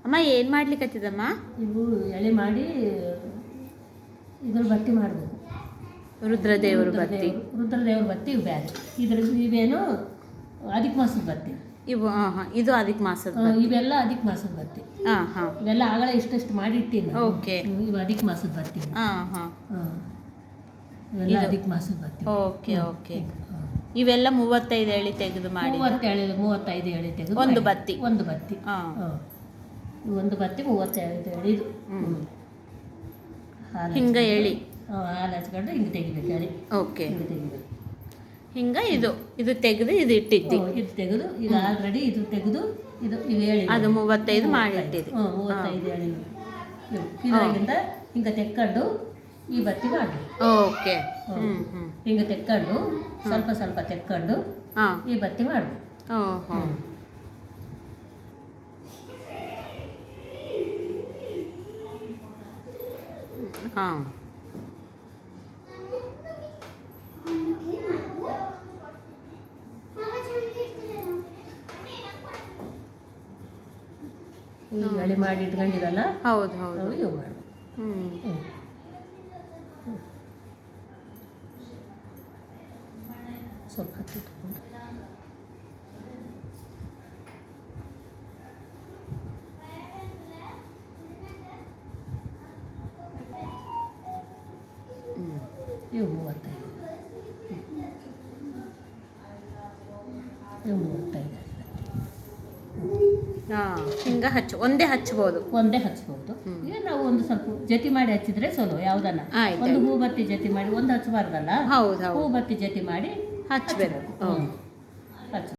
ಅಮ್ಮ ಏನು ಮಾಡ್ಲಿಕ್ಕತ್ತಿದಮ್ಮ? ಇವು ಎಳೆ ಮಾಡಿ ಇದ್ರ ಬತ್ತಿ ಮಾಡಬೇಕು. ರುದ್ರದೇವರು ಬತ್ತಿ. ರುದ್ರದೇವ್ರ ಬತ್ತಿ ಇವು ಬೇರೆ. ಇವೇನು ಅಧಿಕ ಮಾಸದ ಬತ್ತಿ ಇವು. ಇದು ಅಧಿಕ ಮಾಸದ. ಇವೆಲ್ಲ ಅಧಿಕ ಮಾಸದ ಬತ್ತಿ. ಇವೆಲ್ಲ ಆಗಲೇ ಇಷ್ಟು ಮಾಡಿ ಇಟ್ಟಿನಿ. ಓಕೆ. ಇವು ಅಧಿಕ ಮಾಸದ ಬತ್ತಿ. ಇವೆಲ್ಲ ಅಧಿಕ ಮಾಸದ ಬತ್ತಿ. Okay okay. ಇವೆಲ್ಲ 35 ಎಳೆ ತೆಗೆದು ಮಾಡಿ. 35 ಎಳೆ ತೆಗೆದು ಒಂದು ಬತ್ತಿ. ಒಂದು ಬತ್ತಿ. ಒಂದು ಬತ್ತಿ 35 ಎಳೆ. ಇದು ಹಿಂಗೆ ಎಳಿ. ಹಾಲು ಹಚ್ಕೊಂಡು ಹಿಂಗೆ ತೆಗಿಬೇಕು ಎಳೆ. ಓಕೆ. ಹಿಂಗೆ ತೆಗಿಬೇಕು. ಹಿಂಗೆ ಇದು ತೆಗೆದು ಇದು ಇಟ್ಟಿದ್ದಿ. ಇದು ತೆಗೆದು ಇದು ಆಲ್ರೆಡಿ ಇದು ತೆಗೆದು ಇದು ಹೇಳಿ ಅದು 35 ಮಾಡಿ ಇಟ್ಟಿದ್ದಿ. 35 ಎಳೆ. ಇದಾಗಿಂದ ಹಿಂಗೆ ತೆಕ್ಕೊಂಡು ಈ ಬತ್ತಿ ಮಾಡಿ. ಓಕೆ. ಹಿಂಗೆ ತೆಕ್ಕೊಂಡು ಸ್ವಲ್ಪ ಸ್ವಲ್ಪ ತೆಕ್ಕೊಂಡು ಈ ಬತ್ತಿ ಮಾಡಬೇಕು. ಹಾಂ. ಈ ಎಳೆ ಮಾಡಿ ಇಟ್ಕೊಂಡಿರಲ್ಲ. ಹೌದು ಹೌದು. ಇವು ಮಾಡಬೇಕು. ಸ್ವಲ್ಪ ಹತ್ತಿಟ್ಕೊಂಡು ಇವು 35. ಇವು 35. ಹಿಂಗೆ ಒಂದೇ ಹಚ್ಬೋದು. ಒಂದೇ ಹಚ್ಬೋದು. ಈಗ ನಾವು ಒಂದು ಸ್ವಲ್ಪ ಜತಿ ಮಾಡಿ ಹಚ್ಚಿದ್ರೆ ಚಲೋ. ಯಾವುದನ್ನ ಒಂದು ಹೂ ಬತ್ತಿ ಜತಿ ಮಾಡಿ ಒಂದು ಹಚ್ಚಬಾರ್ದಲ್ಲ. ಹೌದು. ಹೂ ಬತ್ತಿ ಜತಿ ಮಾಡಿ ಹಚ್ಚಬೇಕು. ಹಚ್ಚ